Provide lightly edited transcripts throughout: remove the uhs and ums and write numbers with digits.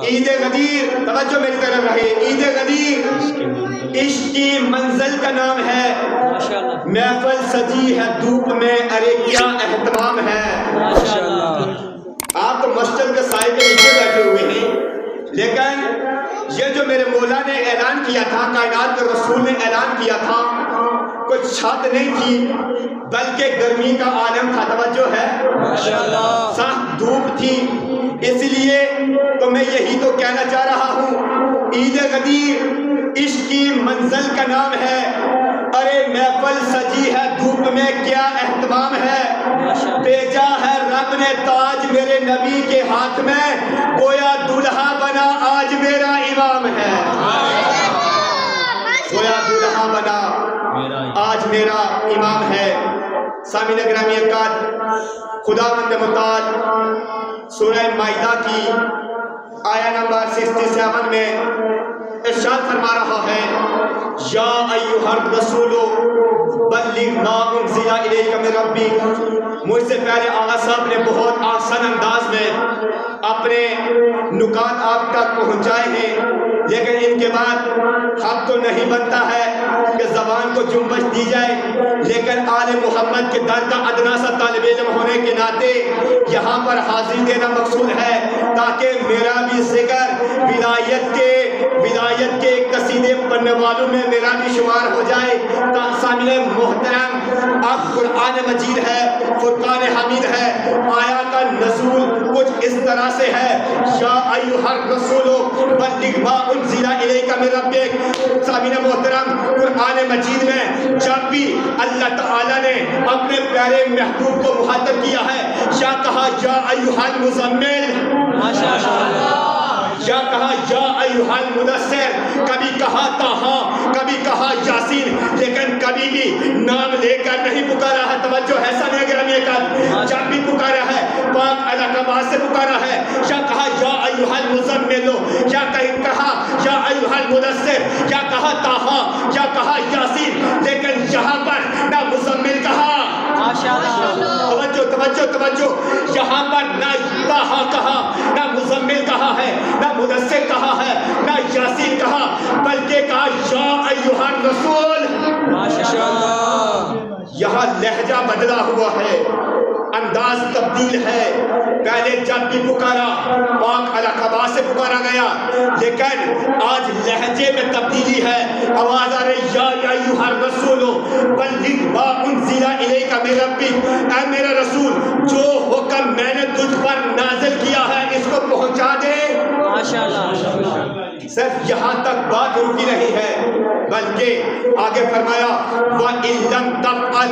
عید غدیر، توجہ میری طرف رہے، عید غدیر عشق کی منزل کا نام ہے، محفل سجی ہے دھوپ میں، ارے کیا اہتمام ہے۔ آپ تو مسجد کے سائے کے نیچے بیٹھے ہوئے ہیں، لیکن یہ جو میرے مولا نے اعلان کیا تھا، کائنات کے رسول نے اعلان کیا تھا، کوئی چھت نہیں تھی بلکہ گرمی کا عالم تھا، توجہ ہے، سخت دھوپ تھی، اس لیے تو میں یہی تو کہنا چاہ رہا ہوں، عید غدیر عشق کی منزل کا نام ہے، ارے محفل سجی ہے دھوپ میں، کیا اہتمام ہے، بھیجا ہے رب نے تاج میرے نبی کے ہاتھ میں، گویا دلہا بنا آج میرا امام ہے، گویا دلہا بنا آج میرا امام ہے۔ سامعین گرامی اکرام، خداوند متعال سورہ مائدہ کی آیہ نمبر 67 میں ارشاد فرما رہا ہے، یا ایھا الرسول بلغ ما انزل الیک من ربک۔ مجھ سے پہلے آقا صاحب نے بہت آسان انداز میں اپنے نکات آپ تک پہنچائے ہیں، لیکن ان کے بعد حق تو نہیں بنتا ہے کہ زبان کو جنبش دی جائے، لیکن آل محمد کے در کا ادنا سا طالب علم ہونے کے ناطے یہاں پر حاضری دینا مقصود ہے، تاکہ میرا بھی ذکر ولایت کے قصیدے پڑھنے والوں میں میرا بھی شمار ہو جائے۔ سامعین محترم، اب قرآن مجید ہے، فرقان حمید ہے، آیا کا نزول کچھ اس طرح سے ہے، یا ایھا الرسول بلغ ما انزل الیک من ربک۔ سامعین محترم، قرآن مجید میں جب بھی اللہ تعالیٰ نے اپنے پیارے محبوب کو مخاطب کیا ہے، یا کہا یا ایھا المزمل، یا کہا یا ایھا المدثر، کبھی کہا طٰہٰ، کبھی کہا یاسین، لیکن کبھی بھی نام لے کر نہیں پکارا ہے، توجہ ہے سامعین گرامی اکرام، جب بھی پکارا ہے پاک اللہ کا بات سے پکارا ہے، یا کہا یا ایھا المزمل، یا کہا یا ایھا المدثر، یا کہا طٰہٰ، یا کہا یاسین، لیکن یہاں پر نہ مزمل کہا، توجہ توجہ توجہ، یہاں پر نہ طٰہٰ کہا، نہ مزمل کہا ہے، نہ مدثر کہا ہے، نہ یاسین کہا، بلکہ کہا یا ایھا الرسول۔ یہاں لہجہ بدلا ہوا ہے، انداز تبدیل ہے، پہلے جب بھی پکارا پاک القبا سے پکارا گیا، لیکن آج لہجے میں تبدیلی ہے، آواز آ رہی یا ایھا الرسول بلغ ما انزل الیک من ربک، اے میرا رسول جو حکم میں نے تجھ پر نازل کیا ہے اس کو پہنچا دے۔ صرف یہاں تک بات رکی نہیں ہے، بلکہ آگے فرمایا وَإِن لَمْ تَفْعَلْ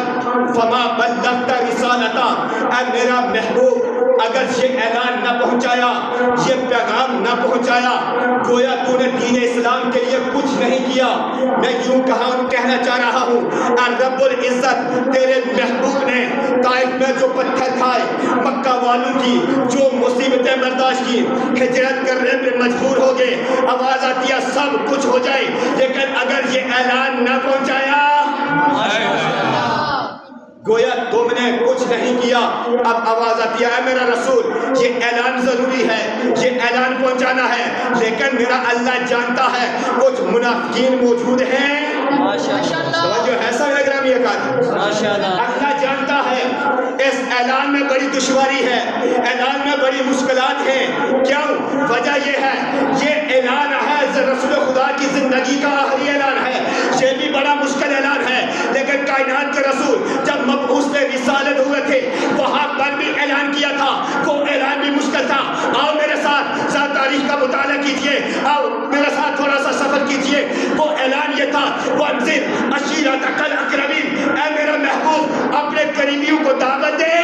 فَمَا بَلَّغْتَ رِسَالَتَهُ، اے میرا محبوب اگر یہ اعلان نہ پہنچایا، یہ پیغام نہ پہنچایا، گویا تو نے دین اسلام کے لیے کچھ نہیں کیا۔ میں یوں کہنا چاہ رہا ہوں، اے رب العزت تیرے محبوب نے طائف میں جو پتھر کھائے، مکہ والوں کی جو مصیبتیں برداشت کی، ہجرت کرنے پہ مجبور ہو گئے، آواز آتی ہے سب کچھ ہو جائے، لیکن اگر یہ اعلان نہ پہنچایا گویا تم نے کچھ نہیں کیا۔ اب آواز آتی ہے اے میرا رسول یہ اعلان ضروری ہے، یہ اعلان پہنچانا ہے، لیکن میرا اللہ جانتا ہے کچھ منافقین موجود ہیں، توجہ ہے سامعین گرامی اکرام، اللہ جانتا ہے اس اعلان میں بڑی دشواری ہے، اعلان میں بڑی مشکلات ہیں، کیوں؟ وجہ یہ ہے یہ اعلان ہے رسول خدا کی زندگی کا آخری اعلان ہے، یہ بھی بڑا مشکل اعلان ہے، لیکن کائنات کے رسول جب مبعوث رسالت ہوئے تھے وہاں پر بھی اعلان کیا تھا، وہ اعلان بھی مشکل تھا۔ آؤ میرے ساتھ تاریخ کا مطالعہ کیجئے، آؤ میرے ساتھ تھوڑا سا سفر کیجئے، وہ اعلان یہ تھا وَأَنذِرْ عَشِيرَتَكَ الْأَقْرَبِينَ، اے میرا محبوب اپنے قریبیوں کو دعوت دے،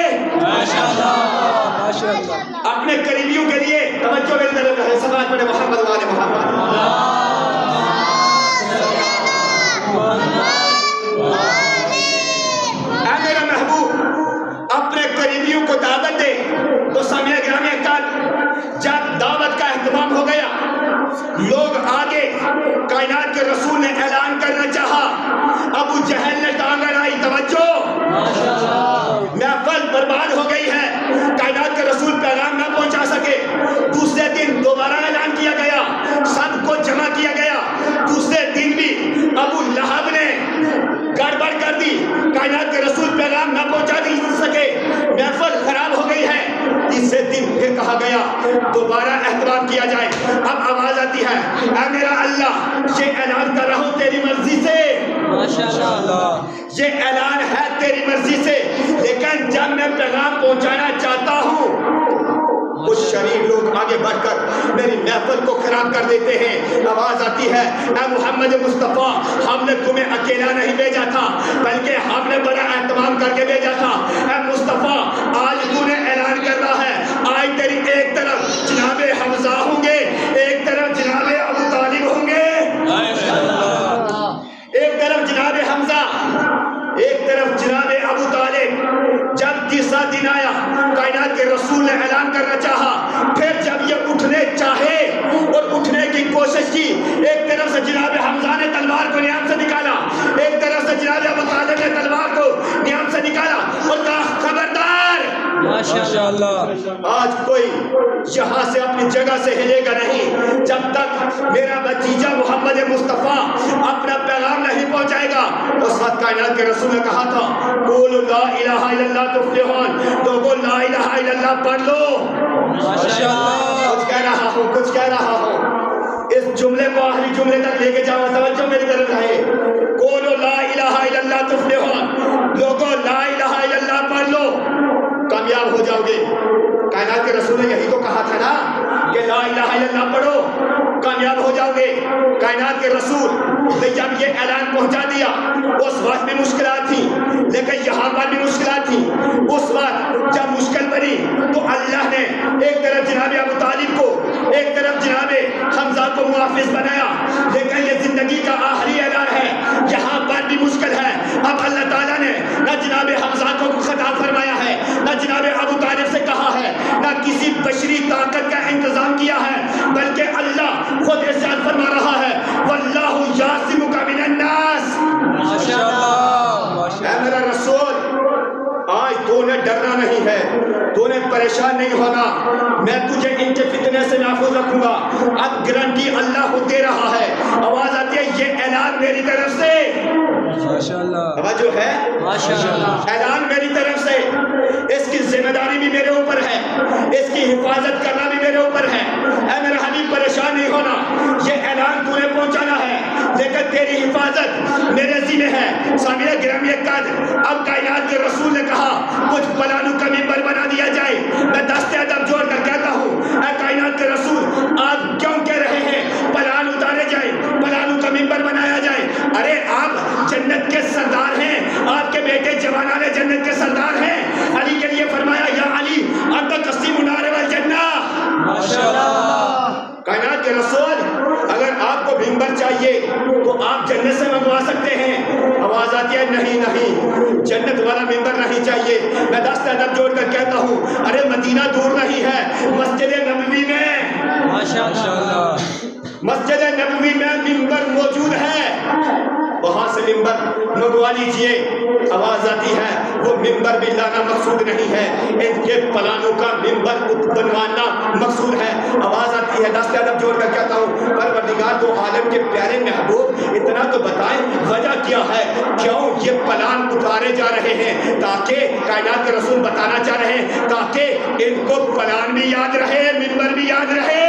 اپنے قریبیوں کے لیے توجہ میری طرف ہے، صلوات پڑھے محمد وآل محمد۔ اے میرا محبوب اپنے قریبیوں کو دعوت دے، تو سامعین گرامی اکرام جب دعوت کا اہتمام ہو گیا، لوگ آگے کائنات کے رسول نے اعلان کرنا چاہا، ابو جہل نے ٹانگ اڑائی، توجہ محفل برباد ہو گئی ہے، کائنات کے رسول پیغام نہ پہنچا سکے، دوسرے دن دوبارہ اعلان اہتمام کیا جائے. اب آواز آتی ہے اے میرا اللہ یہ اعلان کر رہا ہوں تیری مرضی سے, یہ اعلان ہے تیری مرضی سے, لیکن جب میں پیغام پہنچانا چاہتا ہوں کچھ شریر لوگ آگے بڑھ کر میری محفل کو خراب کر دیتے ہیں. آواز آتی ہے اے محمد مصطفیٰ ہم نے تمہیں اکیلا نہیں بھیجا تھا بلکہ ہم نے بڑا اہتمام کر کے بھیجا تھا. اے مصطفیٰ آج تو نے اعلان کر رہا ہے, آج تیری ایک طرف جناب حمزہ ہوں گے, ایک طرف جناب ابو طالب ہوں گے, ایک طرف جناب حمزہ, ایک طرف جناب ابو طالب. جب تیسرا دن آیا کائنات کے رسول نے اعلان کرنا چاہا, پھر جب یہ اٹھنے چاہے اور اٹھنے کی کوشش کی, ایک طرف سے جناب حمزہ نے تلوار کو نیام سے نکالا, ایک طرف سے جناب ابو طالب نے تلوار کو نیام سے نکالا اور کہا خبردار ماشاءاللہ آج کوئی یہاں سے اپنی جگہ سے ہلے گا نہیں جب تک میرا بھتیجا محمد مصطفیٰ اپنا پیغام نہیں پہنچائے گا. اس وقت کائنات کے رسول نے کہا تھا قولوا لا الہ الا اللہ تفلحون, لوگوں لا الہ الا اللہ پڑھ لو. کچھ کہہ رہا ہوں, کچھ کہہ رہا ہوں, اس جملے کو آخری جملے تک لے کے جاؤ, توجہ میری طرف رہے. قولوا لا الہ الا اللہ تفلحون, لوگوں لا الہ الا اللہ پڑھ لو کامیاب ہو جاؤ گے. کائنات کے رسول نے یہی تو کہا تھا نا کہ لا الہ الا اللہ پڑھو کامیاب ہو جاؤ گے. کائنات کے رسول نے جب یہ اعلان پہنچا دیا اس وقت بھی مشکلات تھی, لیکن یہاں پر بھی مشکلات تھی. اس وقت جب مشکل بنی تو اللہ نے ایک طرف جناب ابو طالب کو, ایک طرف جناب حمزہ کو محافظ بنایا, لیکن یہ زندگی کا آخری اعلان ہے, یہاں پر بھی مشکل ہے. اب اللہ تعالیٰ نے نہ جناب حمزہ کو خطاب فرمایا ہے, نہ جناب ابو طالب سے کہا ہے, نہ کسی بشری طاقت کا انتظام کیا ہے, بلکہ اللہ خود ارشاد فرما رہا ہے واللہ یعصمک من الناس. اے میرا رسول آج تو نے ڈرنا نہیں ہے, تو نے پریشان نہیں ہونا, میں تجھے ان کے فتنے سے محفوظ رکھوں گا. اب گارنٹی اللہ خود دے رہا ہے. آواز آتی ہے یہ اعلان میری طرف سے, توجہ ہے, اعلان میری طرف سے, اس کی ذمہ داری بھی میرے اوپر ہے, اس کی حفاظت کرنا بھی میرے اوپر ہے. اے میرا حبیب پریشان نہیں ہونا, یہ اعلان تو نے پہنچانا ہے, لیکن تیری حفاظت میرے ذمہ ہے. سامعین گرامی قدر, اب کائنات کے رسول نے کہا کچھ پلانوں کا ممبر بنا دیا جائے. میں دست ادب جوڑ کر کہتا ہوں اے کائنات کے رسول آپ کیوں کہہ رہے ہیں پلان اتارے جائیں, پلانوں کا ممبر بنایا جائے؟ ارے آپ جنت کے سردار ہیں, آپ کے بیٹے جوانان جنت کے سردار ہیں. علی کے لیے فرمایا یا علی انت قسیم نار والجنہ. کائنات کے رسول اگر آپ کو ممبر چاہیے تو آپ جنت سے منگوا سکتے ہیں. آواز آتی ہے نہیں نہیں, جنت والا ممبر نہیں چاہیے. میں دست ادب جوڑ کر کہتا ہوں ارے مدینہ دور نہیں ہے, مسجد نبوی میں ماشاءاللہ مسجد نبوی میں ممبر موجود ہے, وہاں سے ممبر منگوا لیجئے. آواز آتی ہے وہ ممبر بھی لانا مقصود نہیں ہے, ان کے پلانوں کا ممبر بنوانا مقصود ہے. آواز آتی ہے دست ادب جوڑ کر کہتا ہوں پروردگار تو عالم کے پیارے محبوب اتنا تو بتائیں وجہ کیا ہے, کیوں یہ پلان اتارے جا رہے ہیں؟ تاکہ کائنات کے رسول بتانا چاہ رہے ہیں تاکہ ان کو پلان بھی یاد رہے, ممبر بھی یاد رہے.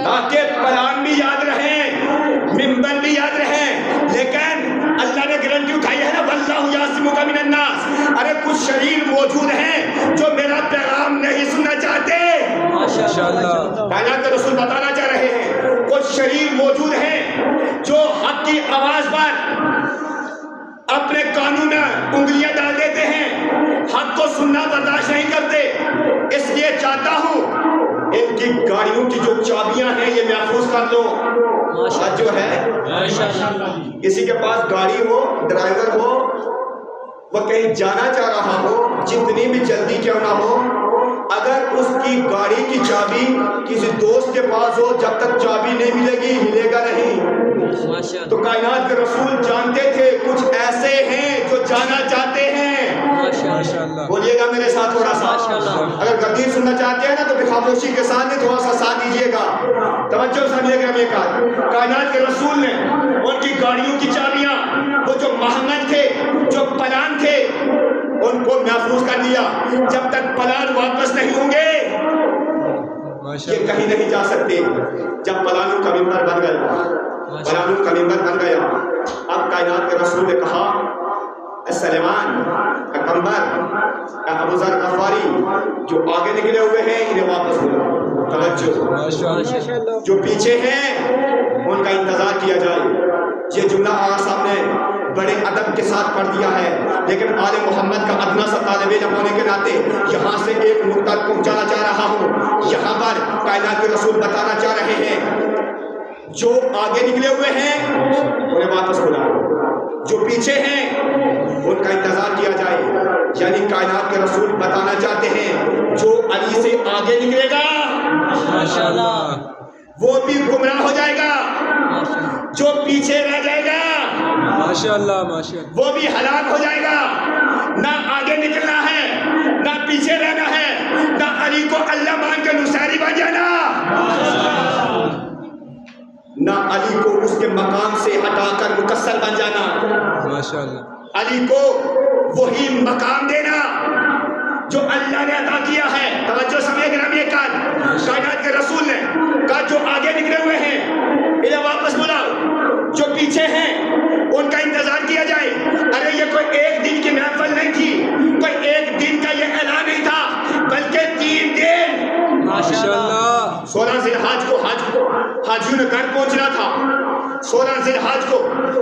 تاکہ پلان بھی یاد رہیں, ممبر بھی یاد رہیں. لیکن اللہ نے گارنٹی اٹھائی ہے نا واللہ یعصمک من الناس. ارے کچھ شریر موجود ہیں جو میرا پیغام نہیں سننا چاہتے. کائنات کے رسول بتانا چاہ رہے ہیں کچھ شریر موجود ہیں جو حق کی آواز پر اپنے کانوں میں انگلیاں ڈال دیتے ہیں, حق کو سننا برداشت نہیں کرتے. اس لیے چاہتا ہوں ان کی گاڑیوں کی جو چابیاں ہیں یہ محفوظ کر لو. جو ہے کسی کے پاس گاڑی ہو, ڈرائیور ہو, وہ کہیں جانا چاہ رہا ہو, جتنی بھی جلدی کیوں نہ ہو, اگر اس کی گاڑی کی چابی کسی دوست کے پاس ہو, جب تک چابی نہیں ملے گی ہلے گا نہیں. تو کائنات کے رسول جانتے تھے کچھ ایسے ہیں جو جانا چاہتے ہیں. بولیے گا میرے ساتھ تھوڑا سا, اگر گردیر سننا چاہتے ہیں نا تو خاموشی کے ساتھ تھوڑا سا ساتھ دیجیے گا. توجہ سمجھے گا. میں کائنات کے رسول نے ان کی گاڑیوں کی چابیاں, وہ جو محمد تھے, جو پلان تھے, لیا، جب تک پلان واپس نہیں ہوں گے یہ کہیں نہیں جا سکتے۔ جب پلانوں کا ممبر بن گیا، پلانوں کا ممبر بن گیا، اب کائنات کے رسول نے کہا سلیمان پیغمبر ابو ذر غفاری جو آگے نکلے ہوئے ہیں انہیں واپس بلاؤ، توجہ، جو پیچھے ہیں ان کا انتظار کیا جائے۔ یہ جملہ آپ سامنے بڑے ادب کے ساتھ پڑھ دیا ہے، لیکن آل محمد کا ادنا سا طالب علم ہونے کے ناطے یہاں سے ایک نقطہ پہنچانا چاہ رہا ہوں۔ یہاں پر کائنات کے رسول بتانا چاہ رہے ہیں جو آگے نکلے ہوئے ہیں انہیں واپس بلاؤ، جو پیچھے ہیں ان کا انتظار کیا جائے۔ یعنی کائنات کے رسول بتانا چاہتے ہیں جو علی سے آگے نکلے گا ماشاءاللہ وہ بھی گمراہ ہو جائے گا، جو پیچھے رہ جائے گا ماشاءاللہ ماشاءاللہ وہ بھی ہلاک ہو جائے گا۔ نہ آگے نکلنا ہے نہ پیچھے رہنا ہے، نہ علی کو اللہ مان کے نصیری بن جانا، نہ علی کو اس کے مقام سے ہٹا کر مکسر بن جانا، ماشاءاللہ علی کو وہی مقام دینا جو اللہ نے عطا کیا ہے۔ توجہ سمجھے گرامی کائنات کے رسول نے کہا جو آگے نکلے ہوئے ہیں انہیں واپس بلاؤ، جو پیچھے ہیں ان کا انتظار کیا جائے۔ ارے یہ کوئی ایک دن کی محفل نہیں تھی، کوئی ایک دن کا یہ اعلان نہیں تھا، بلکہ 3 دن ماشاءاللہ 16 ذی الحج کو حاجیوں نے گھر پہنچنا تھا۔ 16 ذی الحج کو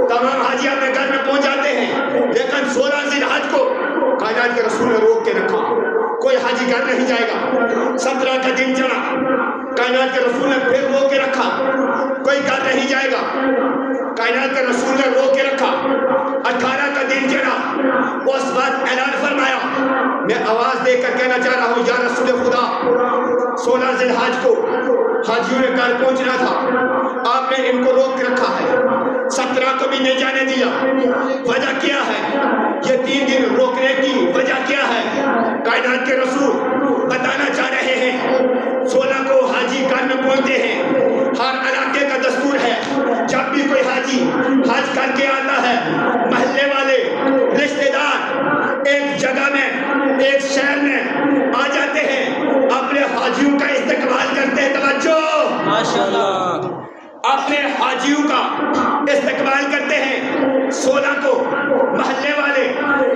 تمام حاجی اپنے گھر میں پہنچ جاتے ہیں، لیکن 16 ذی الحج کو کائنات کے رسول نے روک کے رکھا، کوئی حاجی گھر نہیں جائے گا۔ 17 کا دن چڑھا، کائنات کے رسول نے پھر روک کے رکھا، کوئی گھر نہیں جائے گا، کائنات کے رسول نے روک کے رکھا۔ 18 کا دن چڑھا، اس وقت اعلان فرمایا، میں آواز دے کر کہنا چاہ رہا ہوں یا رسول خدا 16 ذی الحج کو حاجیوں نے گھر پہنچنا تھا، آپ نے ان کو روک کے رکھا ہے، 17 کو بھی نہیں جانے دیا، وجہ کیا ہے؟ یہ 3 دن روکنے کی وجہ کیا ہے؟ کائنات کے رسول بتانا چاہ رہے ہیں 16 کو حاجی گھر میں پہنچتے ہیں۔ ہر علاقے کا دستور ہے جب بھی کوئی حاجی حج کر کے آتا ہے، محلے والے رشتہ دار ایک جگہ میں ایک شہر میں آ جاتے ہیں، اپنے حاجیوں کا استقبال کرتے ہیں۔ توجہ ماشاءاللہ اپنے حاجیوں کا استقبال کرتے ہیں۔ 16 کو محلے والے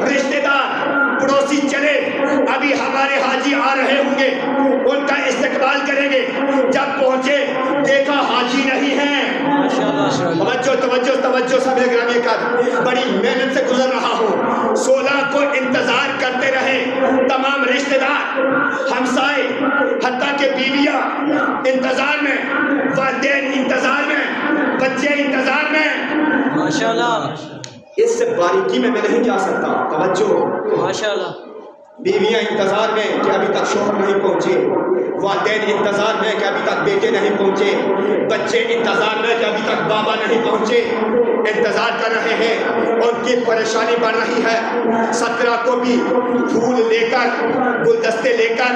رشتہ دار پڑوسی چلے، ابھی ہمارے حاجی آ رہے ہوں گے، ان کا استقبال کریں گے۔ جب پہنچے دیکھا حاجی نہیں ہے، توجہ توجہ توجہ سب گرامی کر، بڑی محنت سے گزر رہا ہوں۔ 16 کو انتظار کرتے رہے تمام رشتہ دار، ہمسائے، حتیٰ کہ بیویاں انتظار میں، والدین انتظار میں، بچے انتظار میں، ماشاءاللہ اس سے باریکی میں نہیں جا سکتا۔ توجہ ماشاءاللہ بیویاں انتظار میں کہ ابھی تک شوہر نہیں پہنچے، والدین انتظار میں کہ ابھی تک بیٹے نہیں پہنچے، بچے انتظار میں کہ ابھی تک بابا نہیں پہنچے، انتظار کر رہے ہیں، ان کی پریشانی بڑھ رہی ہے۔ 17 کو بھی پھول لے کر گلدستے لے کر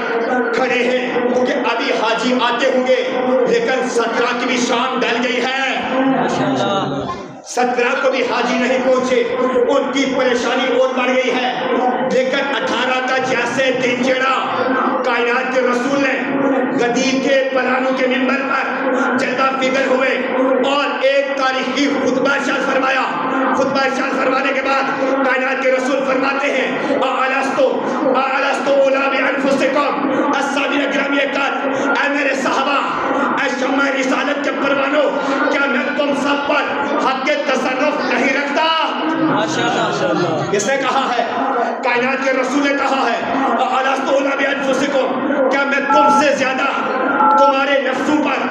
کھڑے ہیں کیونکہ ابھی حاجی آتے ہوں گے، لیکن 17 کی بھی شام ڈل گئی ہے، 17 کو بھی حاجی نہیں پہنچے، ان کی پریشانی اور بڑھ گئی ہے۔ لیکن 18 کا جیسے دن چڑھا، کائنات کے رسول نے غدیر کے پلانوں کے منبر پر جلوہ فکر ہوئے اور ایک تاریخی خطبہ ارشاد فرمایا۔ خطبہ ارشاد فرمانے کے بعد کائنات کے رسول فرماتے ہیں اَأَلَسْتُ أُولَىٰ بِأَنفُسِكُمْ السامعین گرامی اے میرے صحابہ، اے شمع رسالت کے پروانوں، کیا میں تم سب پر حق کے تصرف نہیں رکھتا؟ کس نے کہا ہے؟ کائنات کے رسول نے کہا ہے اَأَلَسْتُ أُولَىٰ بِأَنفُسِكُمْ، کیا میں تم سے زیادہ تمہارے نفسوں پر